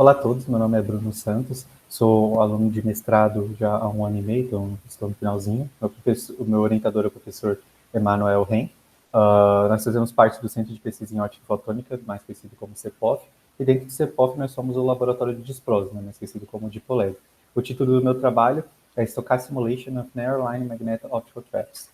Olá a todos, meu nome é Bruno Santos, sou aluno de mestrado já há 1 ano e meio, então estou no finalzinho. O meu orientador é o professor Emanuel Ren. Nós fazemos parte do Centro de Pesquisa em Ótica Fotônica, mais conhecido como CEPOF, e dentro do CEPOF nós somos o laboratório de disprose, mais conhecido como DIPOLEV. O título do meu trabalho é Stochastic Simulation of Narrow-Line Magnetic Optical Traps.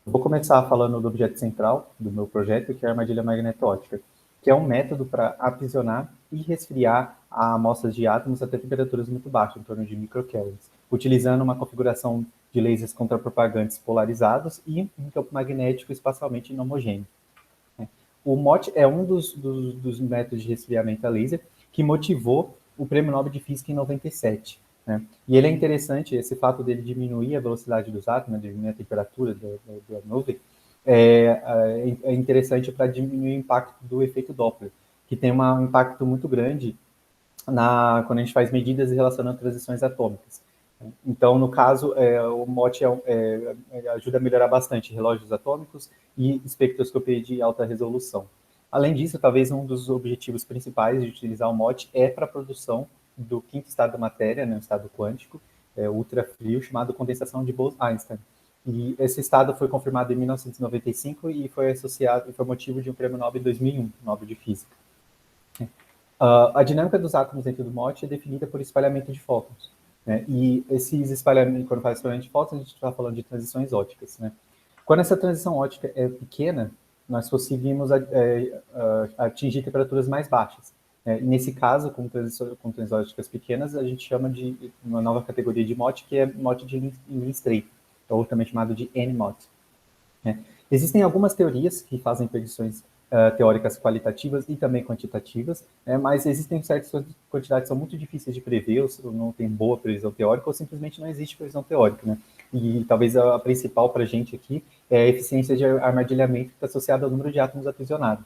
Vou começar falando do objeto central do meu projeto, que é a armadilha magneto-óptica, que é um método para aprisionar e resfriar amostras de átomos até temperaturas muito baixas, em torno de microkelvins, utilizando uma configuração de lasers contrapropagantes polarizados e um campo magnético espacialmente inhomogêneo. O MOT é um dos métodos de resfriamento a laser que motivou o Prêmio Nobel de Física em 97. Né? E ele é interessante, esse fato dele diminuir a velocidade dos átomos, diminuir a temperatura da nuvem, é interessante para diminuir o impacto do efeito Doppler, que tem um impacto muito grande quando a gente faz medidas relacionando transições atômicas. Então, no caso, o MOT ajuda a melhorar bastante relógios atômicos e espectroscopia de alta resolução. Além disso, talvez um dos objetivos principais de utilizar o MOT é para a produção do quinto estado da matéria, né, o estado quântico, ultra frio, chamado condensação de Bose-Einstein. E esse estado foi confirmado em 1995 e foi motivo de um prêmio Nobel em 2001, Nobel de Física. A dinâmica dos átomos dentro do MOT é definida por espalhamento de fótons. Né? E esses espalhamentos, quando faz espalhamento de fótons, a gente está falando de transições ópticas. Né? Quando essa transição óptica é pequena, nós conseguimos atingir temperaturas mais baixas. E nesse caso, com transições ópticas pequenas, a gente chama de uma nova categoria de MOT, que é MOT de linha estreita, ou também chamado de N-MOT. Existem algumas teorias que fazem predições teóricas qualitativas e também quantitativas, mas existem certas quantidades que são muito difíceis de prever, ou não tem boa previsão teórica, ou simplesmente não existe previsão teórica, né? E talvez a principal para a gente aqui é a eficiência de armadilhamento que está associada ao número de átomos aprisionados.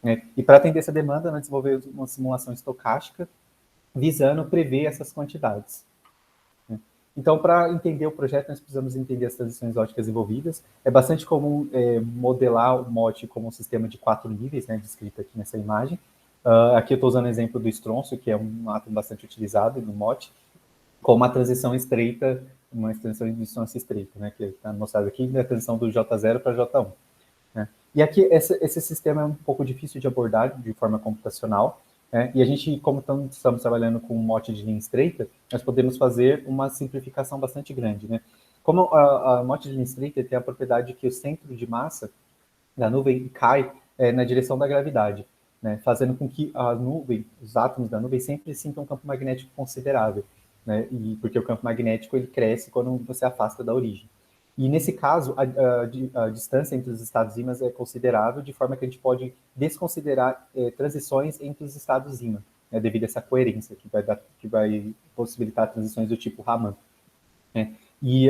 Né? E para atender essa demanda, nós desenvolvemos uma simulação estocástica visando prever essas quantidades. Então, para entender o projeto, nós precisamos entender as transições ópticas envolvidas. É bastante comum modelar o MOT como um sistema de 4 níveis, né, descrito aqui nessa imagem. Aqui eu estou usando o exemplo do estrôncio, que é um átomo bastante utilizado no MOT, com uma transição estreita, uma transição de distância estreita, né, que está mostrado aqui, na transição do J0 para J1. Né? E aqui, esse sistema é um pouco difícil de abordar de forma computacional, e a gente, como estamos trabalhando com um MOT de linha estreita, nós podemos fazer uma simplificação bastante grande. Né? Como a MOT de linha estreita tem a propriedade que o centro de massa da nuvem cai na direção da gravidade, né? Fazendo com que a nuvem, os átomos da nuvem sempre sintam um campo magnético considerável, né? E porque o campo magnético ele cresce quando você afasta da origem. E nesse caso, a distância entre os estados ímãs é considerável, de forma que a gente pode desconsiderar transições entre os estados ímã, né, devido a essa coerência que vai possibilitar transições do tipo Raman. Né? E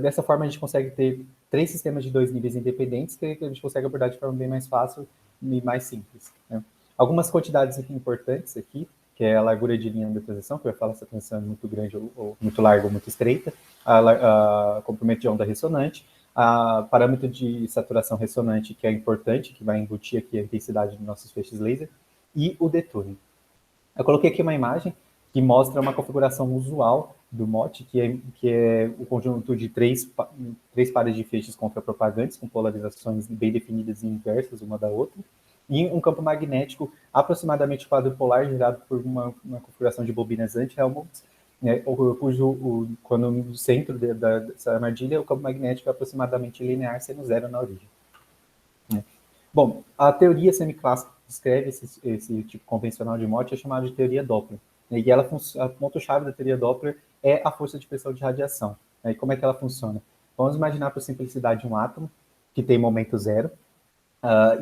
dessa forma a gente consegue ter 3 sistemas de 2 níveis independentes que a gente consegue abordar de forma bem mais fácil e mais simples. Né? Algumas quantidades importantes aqui, que é a largura de linha da transição, que vai falar se a transição é muito grande ou muito larga ou muito estreita, a comprimento de onda ressonante, a parâmetro de saturação ressonante, que é importante, que vai embutir aqui a intensidade dos nossos feixes laser, e o detuning. Eu coloquei aqui uma imagem que mostra uma configuração usual do MOT, que é o conjunto de três pares de feixes contrapropagantes, com polarizações bem definidas e inversas uma da outra, e um campo magnético aproximadamente quadrupolar, gerado por uma configuração de bobinas anti-Helmholtz, né, quando no centro dessa armadilha, o campo magnético é aproximadamente linear, sendo zero na origem. Né. Bom, a teoria semiclássica que descreve esse tipo convencional de MOT é chamada de teoria Doppler. Né, e a ponto-chave da teoria Doppler é a força de pressão de radiação. Né, e como é que ela funciona? Vamos imaginar, por simplicidade, um átomo que tem momento zero,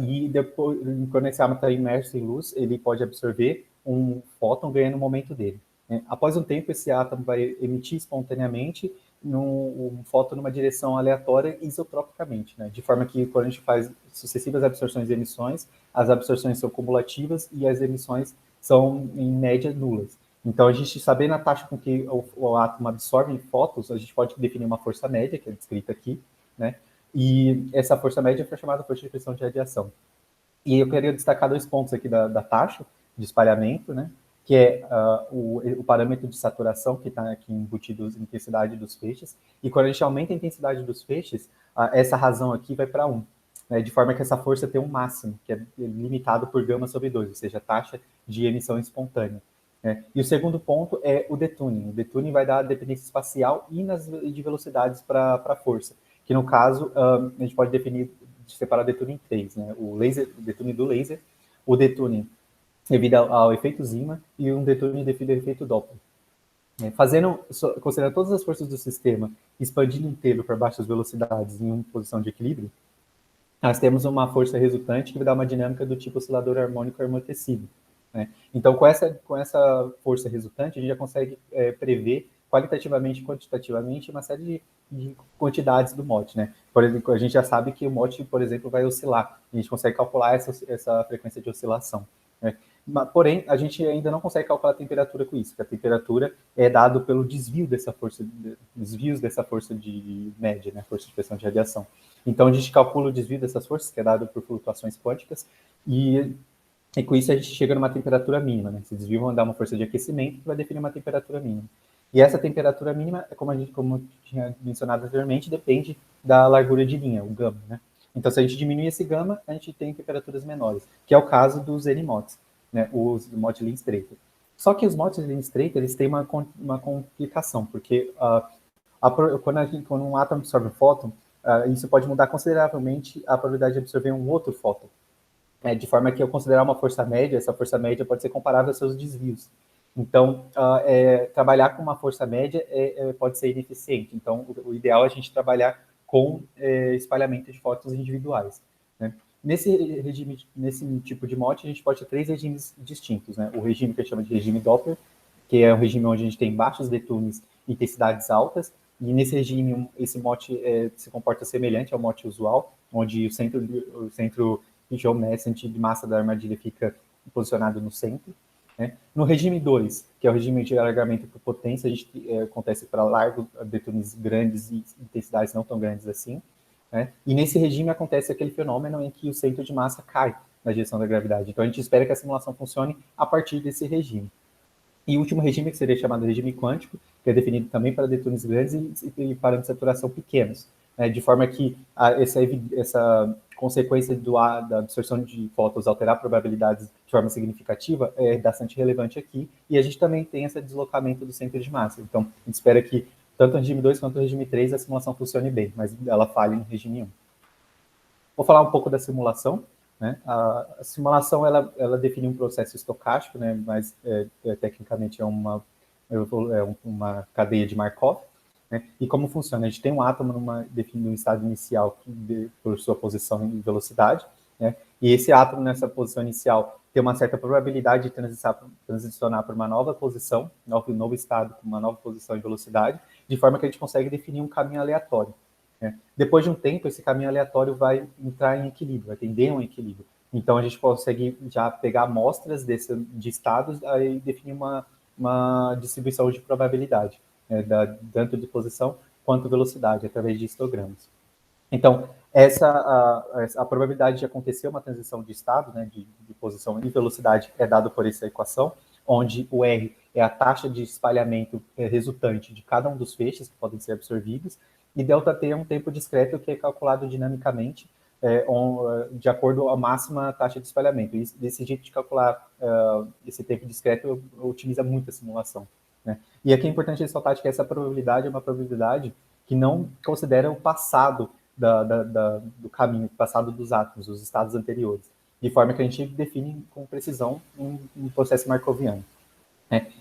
e depois, quando esse átomo está imerso em luz, ele pode absorver um fóton ganhando o momento dele. Né? Após um tempo, esse átomo vai emitir espontaneamente um fóton numa direção aleatória isotropicamente, né? De forma que quando a gente faz sucessivas absorções e emissões, as absorções são cumulativas e as emissões são, em média, nulas. Então, a gente, sabendo a taxa com que o átomo absorve fótons, a gente pode definir uma força média, que é descrita aqui, né? E essa força média foi chamada força de pressão de radiação. E eu queria destacar 2 pontos aqui da taxa, de espalhamento, né? Que é o parâmetro de saturação que está aqui embutido na intensidade dos feixes. E quando a gente aumenta a intensidade dos feixes, essa razão aqui vai para 1. Né, de forma que essa força tem um máximo, que é limitado por gama sobre 2, ou seja, a taxa de emissão espontânea. Né? E o segundo ponto é o detuning. O detuning vai dar dependência espacial e de velocidades para a força, que no caso a gente pode separar o detuning em 3, né? O detuning do laser, o detuning devido ao efeito Zeeman e um detuning devido ao efeito Doppler. Considerando todas as forças do sistema, expandindo inteiro para baixas velocidades em uma posição de equilíbrio, nós temos uma força resultante que vai dar uma dinâmica do tipo oscilador harmônico amortecido. Né? Então, com essa força resultante, a gente já consegue prever qualitativamente e quantitativamente uma série de quantidades do MOT. Né? Por exemplo, a gente já sabe que o MOT, por exemplo, vai oscilar. A gente consegue calcular essa frequência de oscilação. Né? Porém, a gente ainda não consegue calcular a temperatura com isso, porque a temperatura é dado pelo desvios dessa força de média, né? Força de pressão de radiação. Então, a gente calcula o desvio dessas forças, que é dado por flutuações quânticas, e com isso a gente chega numa temperatura mínima. Né? Esse desvio vai dar uma força de aquecimento que vai definir uma temperatura mínima. E essa temperatura mínima, como eu tinha mencionado anteriormente, depende da largura de linha, o gama. Né? Então, se a gente diminuir esse gama, a gente tem temperaturas menores, que é o caso dos NMOTs, né? Os MOT linha estreita. Só que os MOT linha estreita, eles têm uma complicação, porque quando um átomo absorve um fóton, isso pode mudar consideravelmente a probabilidade de absorver um outro fóton. De forma que, ao considerar uma força média, essa força média pode ser comparável aos seus desvios. Então, trabalhar com uma força média pode ser ineficiente. Então, o ideal é a gente trabalhar com espalhamento de fótons individuais. Né? Nesse tipo de MOT, a gente pode ter 3 regimes distintos. Né? O regime que a gente chama de regime Doppler, que é um regime onde a gente tem baixos detunes e intensidades altas, e nesse regime, esse MOT se comporta semelhante ao MOT usual, onde o centro geomessante de massa da armadilha fica posicionado no centro. Né? No regime 2, que é o regime de alargamento por potência, acontece para largos detunes grandes e intensidades não tão grandes assim. Né? E nesse regime acontece aquele fenômeno em que o centro de massa cai na direção da gravidade. Então a gente espera que a simulação funcione a partir desse regime. E o último regime, que seria chamado regime quântico, que é definido também para detunes grandes e parâmetros de saturação pequenos, né? De forma que essa consequência da absorção de fótons alterar probabilidades de forma significativa é bastante relevante aqui, e a gente também tem esse deslocamento do centro de massa. Então, a gente espera que tanto no regime 2 quanto no regime 3 a simulação funcione bem, mas ela falha no regime 1. Vou falar um pouco da simulação. Né? A simulação ela define um processo estocástico, né? Mas tecnicamente é uma cadeia de Markov. Né? E como funciona? A gente tem um átomo definido um estado inicial por sua posição e velocidade, né? E esse átomo nessa posição inicial tem uma certa probabilidade de transicionar para uma nova posição, novo estado com uma nova posição e velocidade, de forma que a gente consegue definir um caminho aleatório. Depois de um tempo, esse caminho aleatório vai entrar em equilíbrio, vai tender a um equilíbrio. Então, a gente consegue já pegar amostras de estados e definir uma distribuição de probabilidade, né, tanto de posição quanto velocidade, através de histogramas. Então, a probabilidade de acontecer uma transição de estado, né, de posição e velocidade, é dado por essa equação, onde o R é a taxa de espalhamento resultante de cada um dos feixes que podem ser absorvidos, e ΔT é um tempo discreto que é calculado dinamicamente de acordo com a máxima taxa de espalhamento. E desse jeito de calcular esse tempo discreto utiliza muito a simulação. Né? E aqui é importante ressaltar que essa probabilidade é uma probabilidade que não considera o passado do caminho, o passado dos átomos, os estados anteriores, de forma que a gente define com precisão um processo markoviano.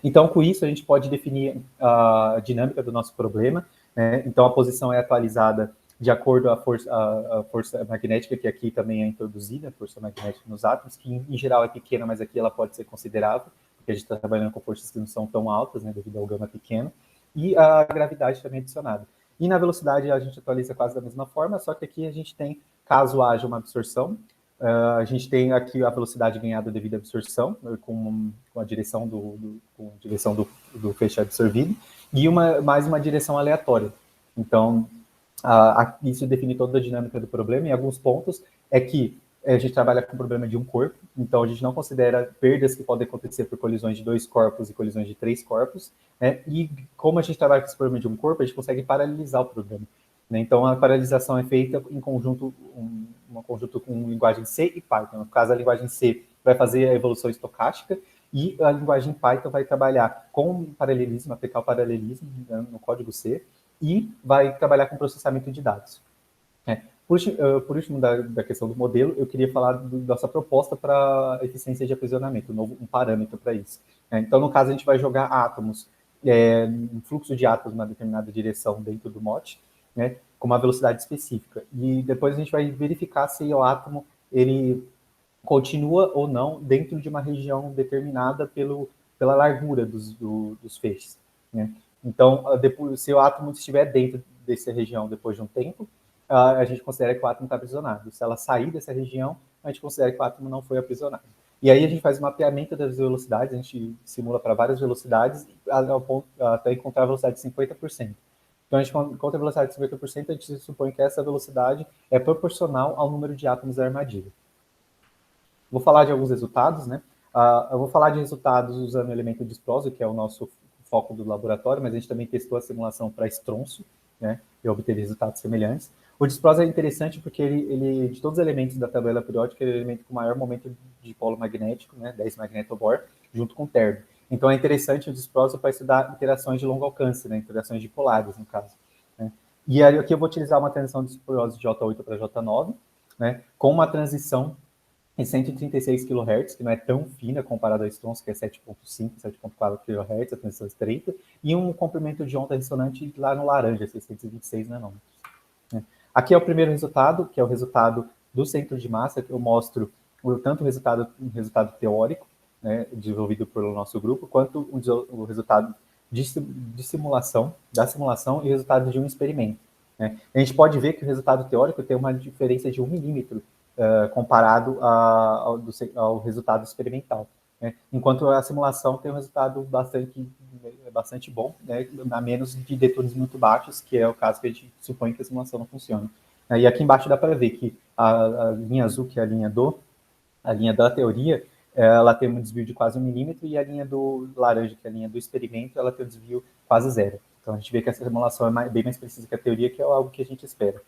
Então, com isso, a gente pode definir a dinâmica do nosso problema. Né? Então, a posição é atualizada de acordo com a força magnética, que aqui também é introduzida, a força magnética nos átomos, que em geral é pequena, mas aqui ela pode ser considerável, porque a gente está trabalhando com forças que não são tão altas, né, devido ao gama pequeno, e a gravidade também adicionada. E na velocidade a gente atualiza quase da mesma forma, só que aqui a gente tem, caso haja uma absorção, a gente tem aqui a velocidade ganhada devido à absorção, com a direção do feixe absorvido, e mais uma direção aleatória. Então, isso define toda a dinâmica do problema. Em alguns pontos é que a gente trabalha com o problema de um corpo, então a gente não considera perdas que podem acontecer por colisões de 2 corpos e colisões de 3 corpos, né? E como a gente trabalha com esse problema de um corpo, a gente consegue paralelizar o problema, né? Então a paralelização é feita em conjunto, um conjunto com linguagem C e Python. No caso, a linguagem C vai fazer a evolução estocástica e a linguagem Python vai trabalhar com paralelismo, aplicar o paralelismo, né, no código C, e vai trabalhar com processamento de dados. Por último, da questão do modelo, eu queria falar dessa proposta para eficiência de aprisionamento, um parâmetro para isso. Então, no caso, a gente vai jogar átomos, um fluxo de átomos numa determinada direção dentro do MOT, né, com uma velocidade específica. E depois a gente vai verificar se o átomo ele continua ou não dentro de uma região determinada pela largura dos feixes, né? Então, depois, se o átomo estiver dentro dessa região depois de um tempo, a gente considera que o átomo está aprisionado. Se ela sair dessa região, a gente considera que o átomo não foi aprisionado. E aí a gente faz um mapeamento das velocidades, a gente simula para várias velocidades, até encontrar a velocidade de 50%. Então, a gente encontra a velocidade de 50%, a gente supõe que essa velocidade é proporcional ao número de átomos da armadilha. Vou falar de alguns resultados, né? Eu vou falar de resultados usando o elemento disprosio, que é o nosso foco do laboratório, mas a gente também testou a simulação para estronço, né? E obteve resultados semelhantes. O disprosio é interessante porque ele, de todos os elementos da tabela periódica, ele é o elemento com maior momento de polo magnético, né? 10 magnetobor, junto com o terno. Então é interessante o disprosio para estudar interações de longo alcance, né? Interações dipolares, no caso, né? E aí aqui eu vou utilizar uma transição de disprosio de J8 para J9, né? Com uma transição em 136 kHz, que não é tão fina comparado a Strons, que é 7.5, 7.4 kHz, a transição estreita, e um comprimento de onda ressonante lá no laranja, 626 nanômetros. Aqui é o primeiro resultado, que é o resultado do centro de massa, que eu mostro tanto um resultado teórico, né, desenvolvido pelo nosso grupo, quanto o resultado de simulação, da simulação e o resultado de um experimento, né? A gente pode ver que o resultado teórico tem uma diferença de 1 milímetro comparado ao resultado experimental, né? Enquanto a simulação tem um resultado bastante bom, né? A menos de detones muito baixos, que é o caso que a gente supõe que a simulação não funciona. E aqui embaixo dá para ver que a linha azul, que é a linha da teoria, ela tem um desvio de quase 1 milímetro, e a linha do laranja, que é a linha do experimento, ela tem um desvio quase zero. Então a gente vê que essa simulação é bem mais precisa que a teoria, que é algo que a gente espera.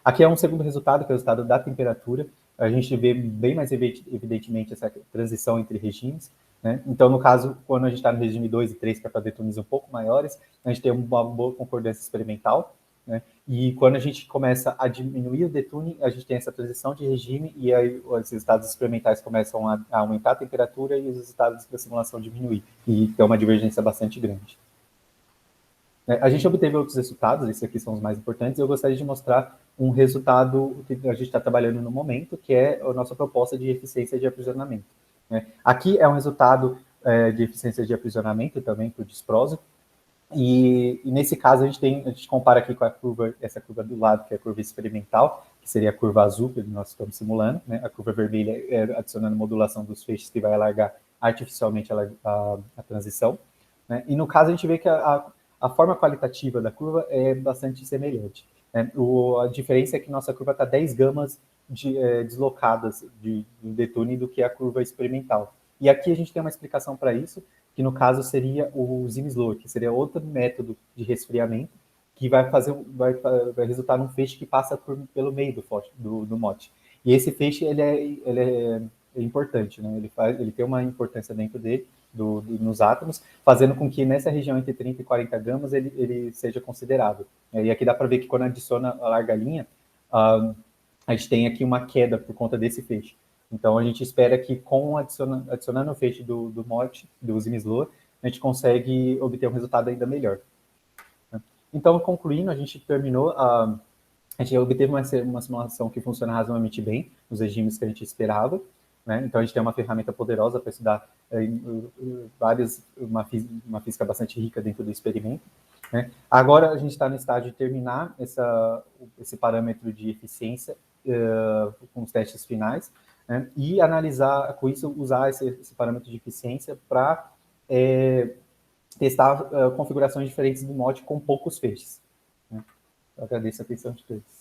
Aqui é um segundo resultado, que é o resultado da temperatura. A gente vê bem mais evidentemente essa transição entre regimes, né? Então, no caso, quando a gente está no regime 2 e 3, que é para detones um pouco maiores, a gente tem uma boa concordância experimental, né? E quando a gente começa a diminuir o detune, a gente tem essa transição de regime, e aí os resultados experimentais começam a aumentar a temperatura e os resultados da simulação diminuir, e tem uma divergência bastante grande. A gente obteve outros resultados, esses aqui são os mais importantes, e eu gostaria de mostrar um resultado que a gente está trabalhando no momento, que é a nossa proposta de eficiência de aprisionamento. Aqui é um resultado de eficiência de aprisionamento também para o disprosio, e nesse caso a gente compara aqui com a curva, essa curva do lado, que é a curva experimental, que seria a curva azul que nós estamos simulando, né? A curva vermelha é adicionando modulação dos feixes, que vai alargar artificialmente a transição, né? E no caso a gente vê que a forma qualitativa da curva é bastante semelhante, né? A diferença é que nossa curva está 10 gamas deslocadas de detune do que a curva experimental. E aqui a gente tem uma explicação para isso, que no caso seria o Zim-Slow, que seria outro método de resfriamento, que vai resultar num feixe que passa pelo meio do MOT. E esse feixe ele é importante, né? Ele tem uma importância dentro dele, nos átomos, fazendo com que nessa região entre 30 e 40 gamas ele seja considerável. E aqui dá para ver que quando adiciona a larga linha, a gente tem aqui uma queda por conta desse feixe. Então a gente espera que adicionando o feixe do MOT, do Zim-Slow, a gente consegue obter um resultado ainda melhor. Então, concluindo, a gente terminou, a gente obteve uma simulação que funciona razoavelmente bem, nos regimes que a gente esperava, né? Então a gente tem uma ferramenta poderosa para estudar uma física bastante rica dentro do experimento, né? Agora a gente está no estágio de terminar esse parâmetro de eficiência com os testes finais, né? E analisar, com isso, usar esse parâmetro de eficiência para testar configurações diferentes do MOT com poucos feixes, né? Eu agradeço a atenção de todos.